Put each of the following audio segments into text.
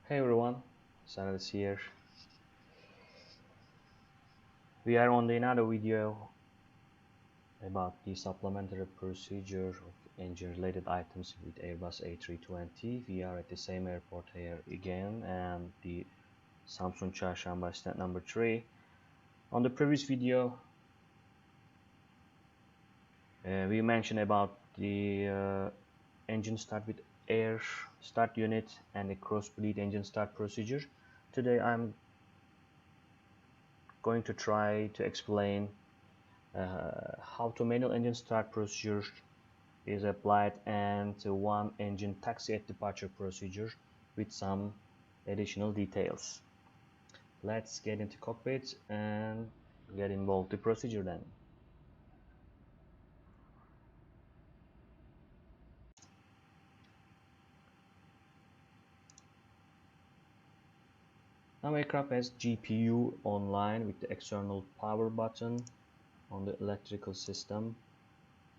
Hey everyone, Sanas here. We are on another video about the supplementary procedure of engine related items with Airbus A320. We are at the same airport here again and the Samsun Carsamba stand number 3. On the previous video we mentioned about the engine start with air start unit and the cross bleed engine start procedure. Today I'm going to try to explain how to manual engine start procedure is applied and one engine taxi at departure procedure with some additional details. Let's get into cockpit and get involved the procedure then. Now aircraft has GPU online with the external power button on the electrical system.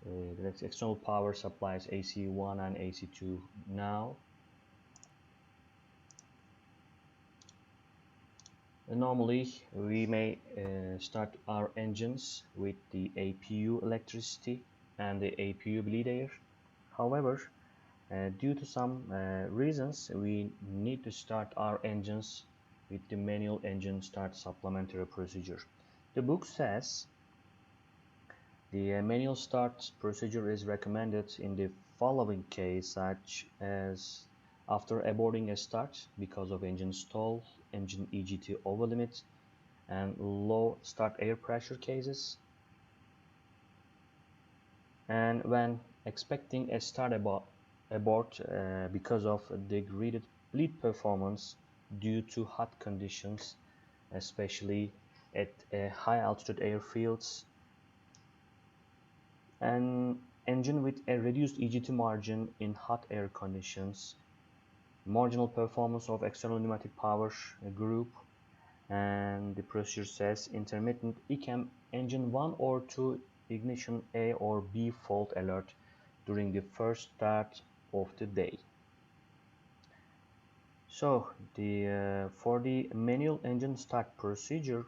The external power supplies AC1 and AC2 now. Normally we may start our engines with the APU electricity and the APU bleed air. However, due to some reasons, we need to start our engines with the manual engine start supplementary procedure. The book says the manual start procedure is recommended in the following case, such as after aborting a start because of engine stall, engine EGT overlimit, and low start air pressure cases, and when expecting a start abort because of degraded bleed performance due to hot conditions, especially at high altitude airfields, an engine with a reduced EGT margin in hot air conditions, marginal performance of external pneumatic power group, and the procedure says intermittent ECAM engine 1 or 2 ignition A or B fault alert during the first start of the day. So for the manual engine start procedure,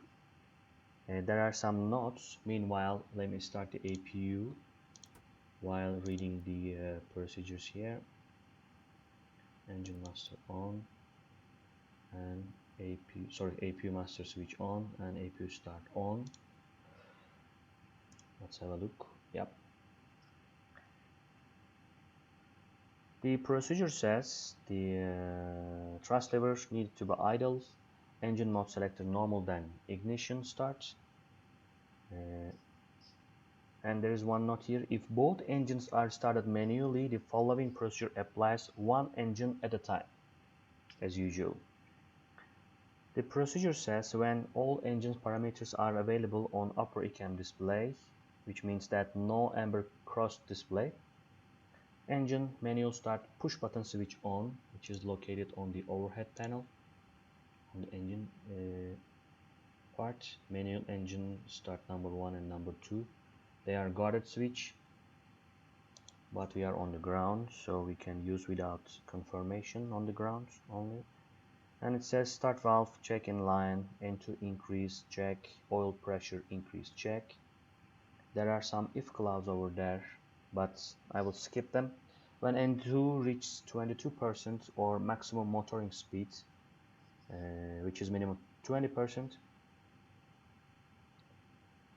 there are some notes. Meanwhile, let me start the APU while reading the procedures here. Engine master on and APU master switch on and APU start on. Let's have a look. Yep. The procedure says the thrust levers need to be idle, engine mode selector normal, then ignition starts. And there is one note here: if both engines are started manually, the following procedure applies one engine at a time, as usual. The procedure says when all engine parameters are available on upper ECAM display, which means that no amber cross display, engine manual start push button switch on, which is located on the overhead panel on the engine part. Manual engine start number 1 and number 2, they are guarded switch, but we are on the ground, so we can use without confirmation on the ground only. And it says start valve check in line, N2 increase check, oil pressure increase check. There are some if clause over there, but I will skip them. When N2 reaches 22% or maximum motoring speed, which is minimum 20%.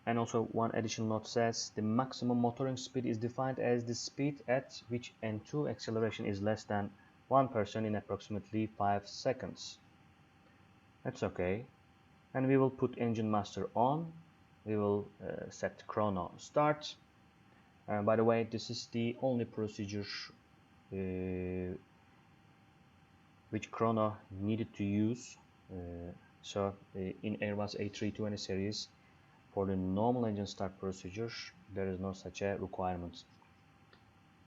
And also one additional note says the maximum motoring speed is defined as the speed at which N2 acceleration is less than 1% in approximately 5 seconds. That's okay. And we will put engine master on. We will set chrono start. By the way, this is the only procedure which chrono needed to use. In Airbus A320 series, for the normal engine start procedure, there is no such a requirement.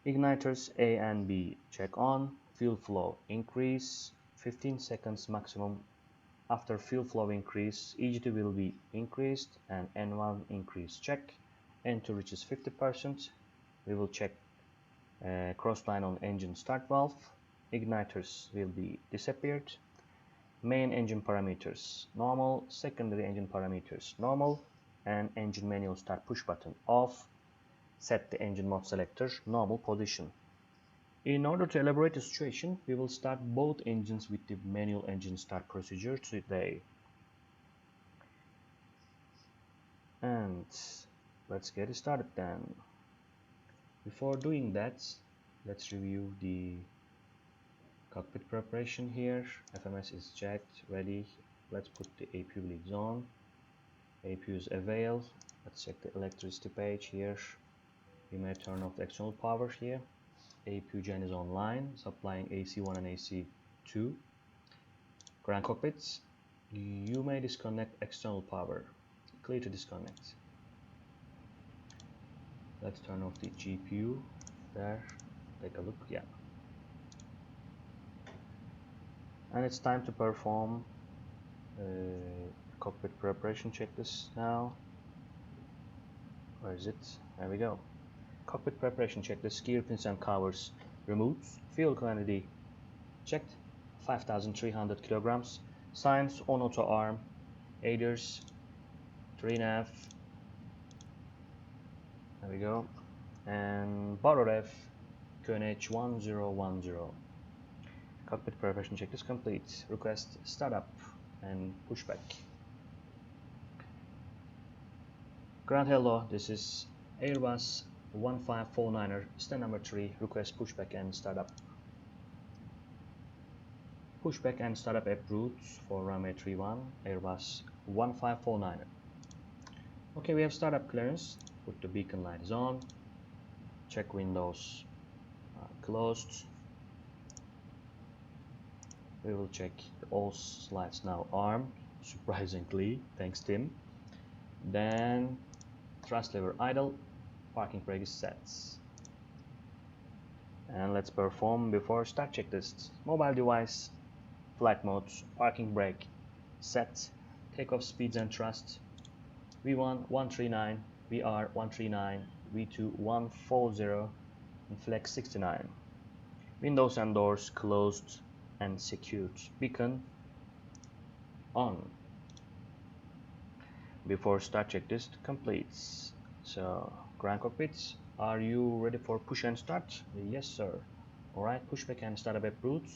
Igniters A and B check on, fuel flow increase, 15 seconds maximum. After fuel flow increase, EGT will be increased and N1 increase check. N2 reaches 50%. We will check crossline on engine start valve. Igniters will be disappeared. Main engine parameters normal, secondary engine parameters normal, and engine manual start push button off. Set the engine mode selector normal position. In order to elaborate the situation, we will start both engines with the manual engine start procedure today. And let's get started then. Before doing that, let's review the cockpit preparation here. FMS is checked, ready. Let's put the APU leads on. APU is available. Let's check the electricity page here. We may turn off the external power here. APU gen is online, supplying AC1 and AC2. Ground cockpits, you may disconnect external power. Clear to disconnect. Let's turn off the GPU there. Take a look, yeah. And it's time to perform cockpit preparation checklist now. Where is it? There we go. Cockpit preparation checklist, gear pins and covers removed, fuel quantity checked, 5,300 kilograms, signs on auto arm, aiders, 3 nav, there we go, and bottle ref, QNH 1010. Cockpit preparation checklist complete. Request startup and pushback. Ground hello, this is Airbus 1549er, stand number 3, request pushback and startup. Pushback and startup approved for runway 31, Airbus 1549er. Okay, we have startup clearance. Put the beacon lights on. Check windows closed. We will check all slides now armed, surprisingly, thanks Tim. Then thrust lever idle. Parking brake is set. And let's perform before start checklist. Mobile device, flight mode, parking brake set, takeoff speeds and thrust. V1 139, VR 139, V2 140, and flex 69. Windows and doors closed and secured. Beacon on. Before start checklist completes. So ground cockpits, are you ready for push and start? Yes sir. Alright, pushback and startup approved.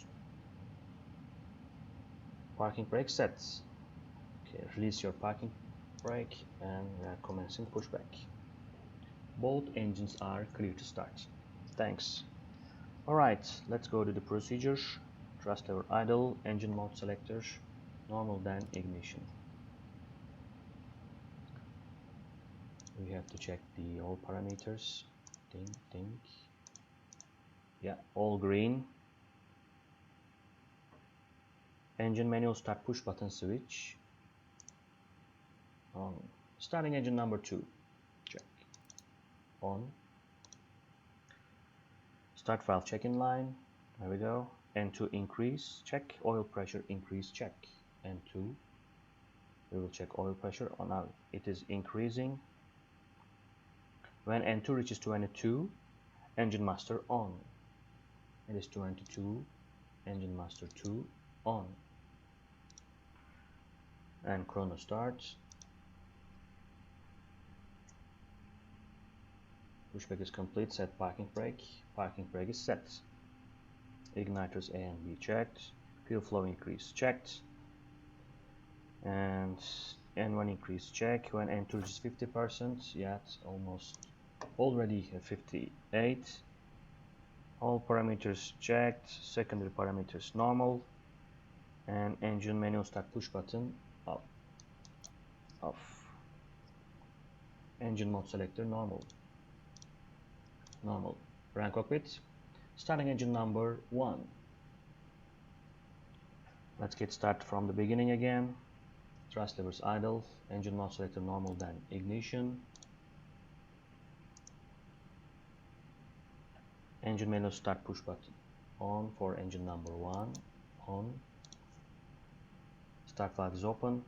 Parking brake sets. Okay, release your parking brake and we are commencing pushback. Both engines are clear to start. Thanks. Alright, let's go to the procedures. Thrust lever idle, engine mode selector, normal, then ignition. We have to check the all parameters. Ding. Yeah, all green. Engine manual start push button switch on. Starting engine number 2, check on. Start valve check-in line, there we go. N2 increase, check. Oil pressure increase, check. N2, we will check oil pressure on. Now it is increasing. When N2 reaches 22, engine master on. It is 22, engine master 2 on. And chrono starts. Pushback is complete, set parking brake. Parking brake is set. Igniters A and B checked. Fuel flow increase checked. And N1 increase check. When N2 reaches 50%, yeah, it's almost already at 58. All parameters checked. Secondary parameters normal. And engine manual start push button off. Engine mode selector normal. Ground cockpit, starting engine number 1. Let's get started from the beginning again. Thrust levers idle, engine mode selector normal, then ignition. Engine manual start push button on for engine number 1, on. Start valve is open,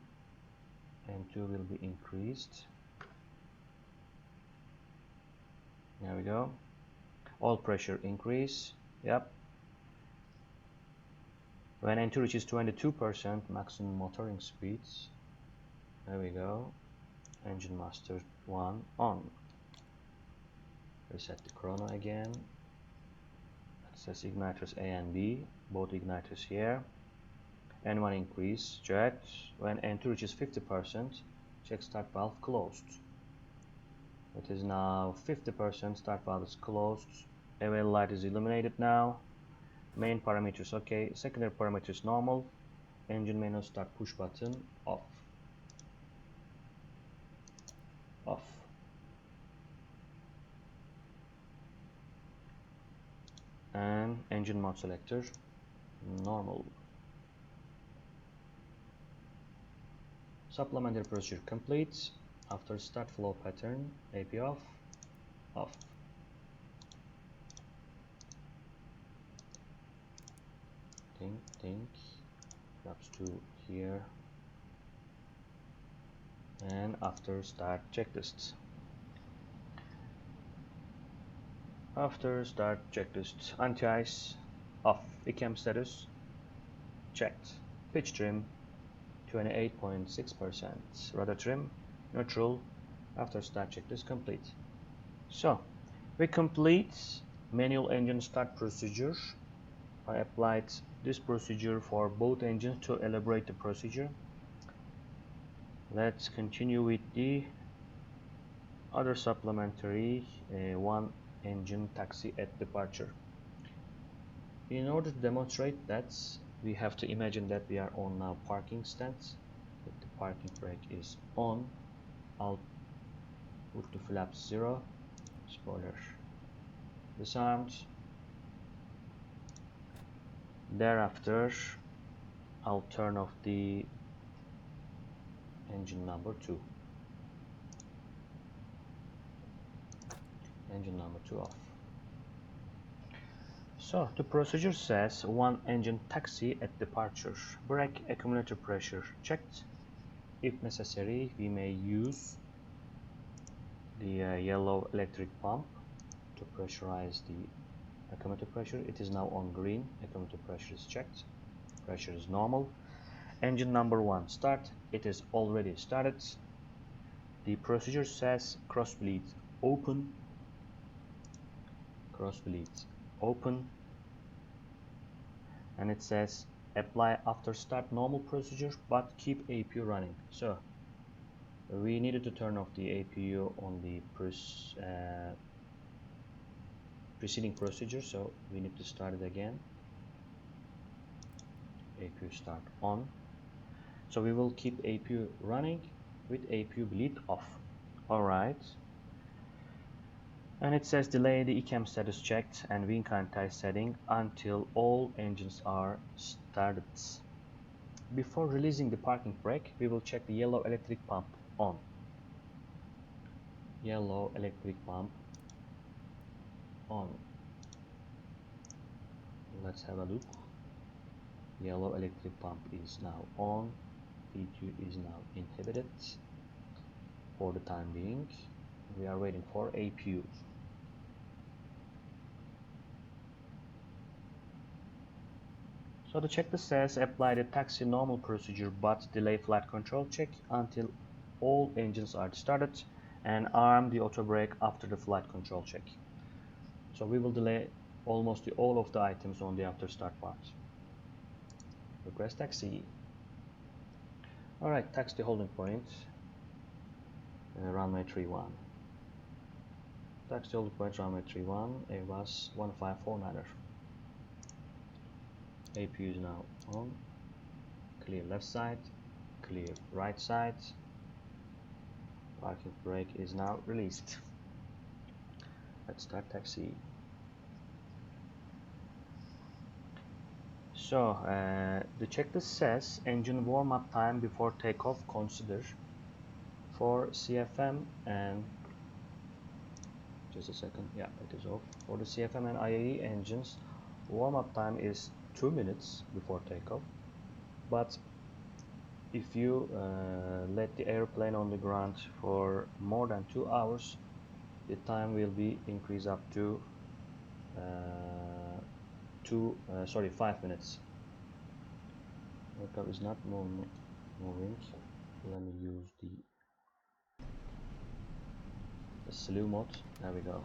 N2 will be increased. There we go. Oil pressure increase, yep. When entry reaches 22%, maximum motoring speeds. There we go. Engine master 1 on. Reset the chrono again. It says igniters A and B, both igniters here. N1 increase, checked. When entry reaches 50%, check start valve closed. It is now 50%, start valve is closed. AVL light is illuminated now. Main parameters okay, secondary parameters normal. Engine manual start push button off. Off. And engine mode selector normal. Supplementary procedure complete. After start flow pattern, AP off, off. Think, perhaps to here. And after start checklist. After start checklist, anti-ice off, ECAM status checked, pitch trim 28.6%, rudder trim neutral. After start checklist complete. So we complete manual engine start procedure. I applied this procedure for both engines to elaborate the procedure. Let's continue with the other supplementary one engine taxi at departure. In order to demonstrate that, we have to imagine that we are on now parking stance, that the parking brake is on. I'll put the flaps 0, spoiler disarmed. Thereafter I'll turn off the engine number 2. Engine number 2 off. So the procedure says one engine taxi at departure. Brake accumulator pressure checked. If necessary, we may use the yellow electric pump to pressurize the accumulator pressure. It is now on green. Accumulator pressure is checked. Pressure is normal. Engine number 1 start. It is already started. The procedure says cross bleed open. Cross bleed open. And it says apply after start normal procedure, but keep APU running. So we needed to turn off the APU on the preceding procedure, so we need to start it again. APU start on. So we will keep APU running with APU bleed off. Alright. And it says delay the ECAM status checked and wing anti setting until all engines are started. Before releasing the parking brake, we will check the yellow electric pump on. Yellow electric pump on. Let's have a look. Yellow electric pump is now on. P2 is now inhibited for the time being. We are waiting for APU. So the checklist says apply the taxi normal procedure but delay flight control check until all engines are started and arm the auto brake after the flight control check. So we will delay almost all of the items on the after start part. Request taxi. Alright, taxi holding point. Runway 31. Taxi holding point runway 31, Airbus 1549er. APU is now on. Clear left side, clear right side. Parking brake is now released. Let's start taxi. So the checklist says engine warm-up time before takeoff consider for CFM and just a second, yeah, it is off. For the CFM and IAE engines, warm-up time is 2 minutes before takeoff, but if you let the airplane on the ground for more than 2 hours, the time will be increased up to 5 minutes. Aircraft is not moving. Let me use the slew mode. There we go.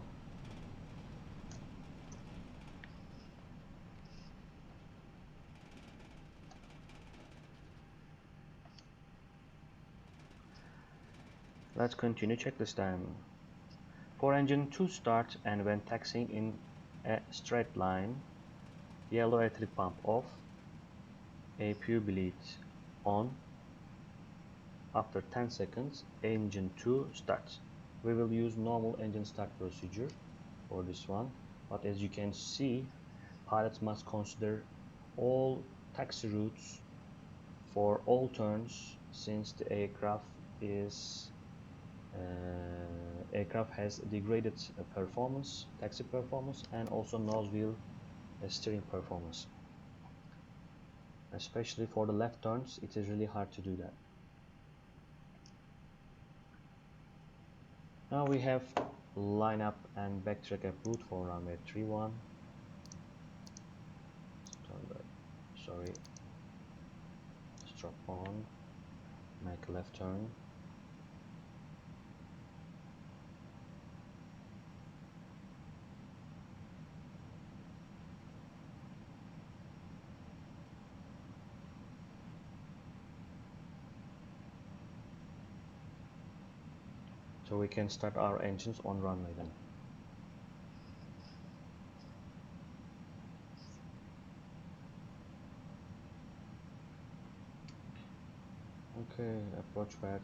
Let's continue. Check this time. For engine to start and when taxiing in a straight line, yellow electric pump off, APU bleed on. After 10 seconds, engine 2 starts. We will use normal engine start procedure for this one, but as you can see, pilots must consider all taxi routes for all turns, since the aircraft has degraded taxi performance, and also nose wheel steering performance. Especially for the left turns, it is really hard to do that. Now we have line up and backtrack a route for runway 31. Sorry. Strap on. Make a left turn. So we can start our engines on runway then. Okay, approach pad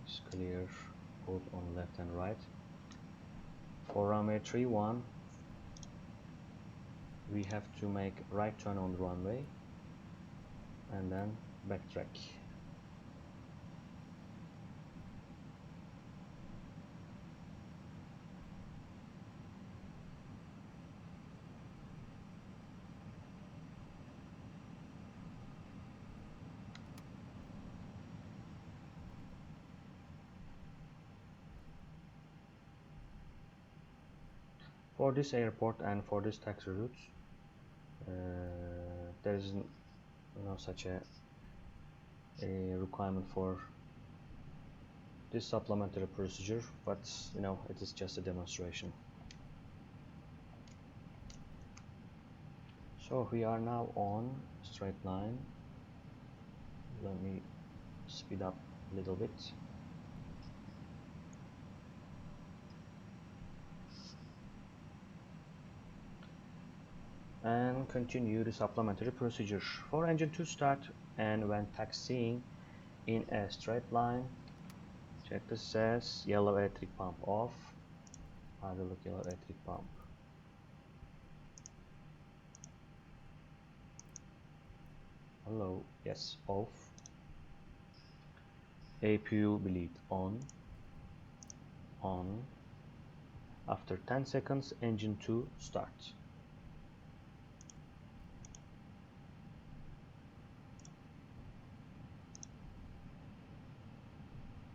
is clear both on left and right. For runway 31, we have to make right turn on the runway and then backtrack. For this airport and for this taxi route, there is no such a requirement for this supplementary procedure, but it is just a demonstration. So we are now on straight line. Let me speed up a little bit. And continue the supplementary procedure. For engine to start and when taxiing in a straight line, check the says yellow electric pump off. I will look yellow electric pump. Hello, yes, off. APU bleed on. After 10 seconds, engine 2 starts.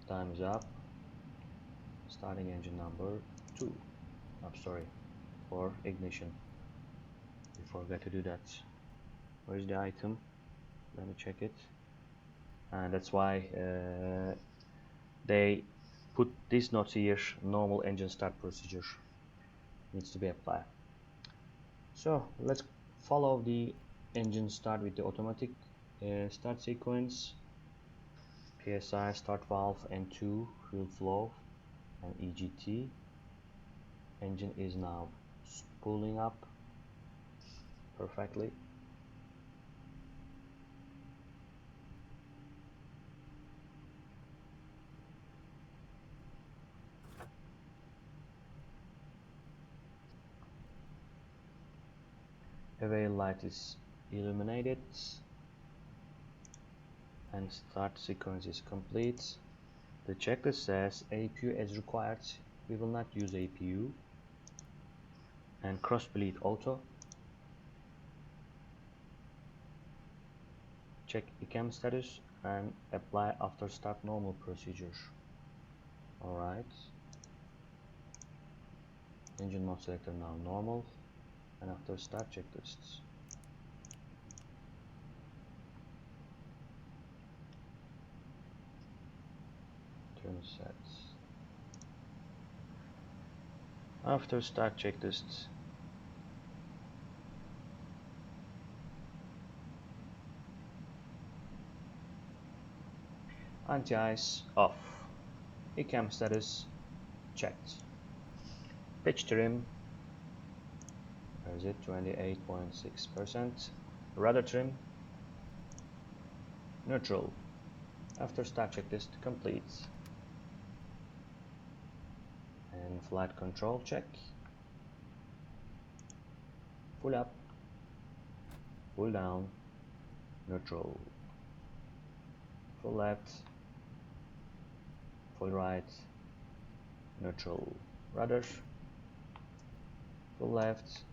Time is up. Starting engine number 2. I'm sorry, for ignition. We forgot to do that. Where is the item? Let me check it. And that's why they put this note here. Normal engine start procedure needs to be applied. So let's follow the engine start with the automatic start sequence. PSI, start valve, N2, fuel flow, and EGT. Engine is now spooling up perfectly. Away light is illuminated and start sequence is complete. The checklist says APU as required. We will not use APU. And cross bleed auto. Check ECAM status and apply after start normal procedure. Alright. Engine mode selector now normal. And after start checklists. trim sets. After start checklist, anti-ice off, ECAM status checked, pitch trim, where is it, 28.6%, rudder trim, neutral. After start checklist complete, and flight control check, full up, full down, neutral, full left, full right, neutral, rudder, full left,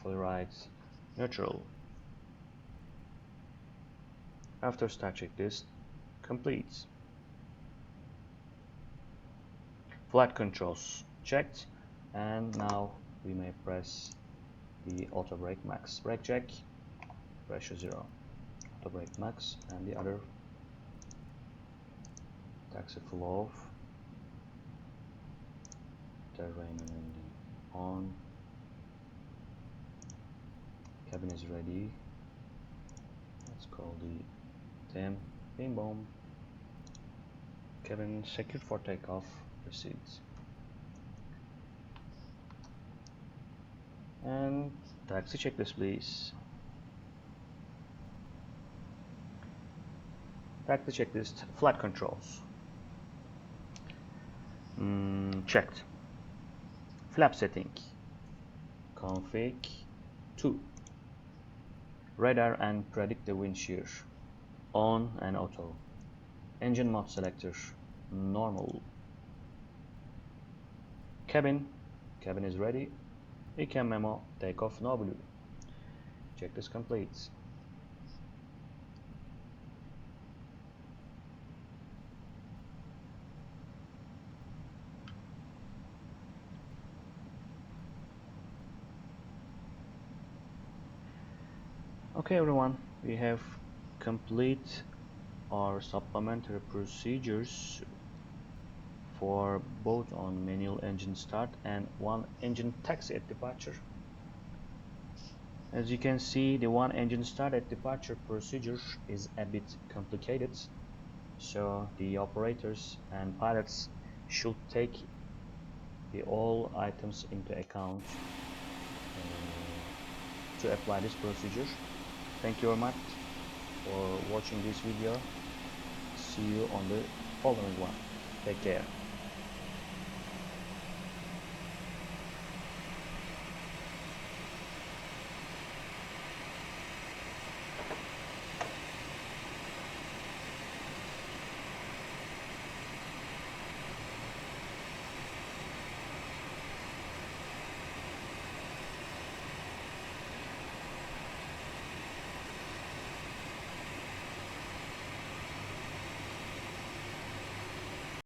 full right, neutral. After start checklist complete, flight controls checked, and now we may press the auto brake max. Brake check, pressure 0, auto brake max, and the other taxi full off, terrain landing on, cabin is ready, let's call the TEM, bing boom, cabin secured for takeoff, proceeds, and taxi checklist please. Taxi checklist, flight controls checked, flap setting, config 2, radar and predict the wind shear on and auto, engine mode selector normal, cabin is ready, ECAM memo takeoff no blue, checklist complete. Okay everyone, we have complete our supplementary procedures for both on manual engine start and one engine taxi at departure. As you can see, the one engine start at departure procedure is a bit complicated, so the operators and pilots should take all items into account to apply this procedure. Thank you very much for watching this video. See you on the following one. Take care.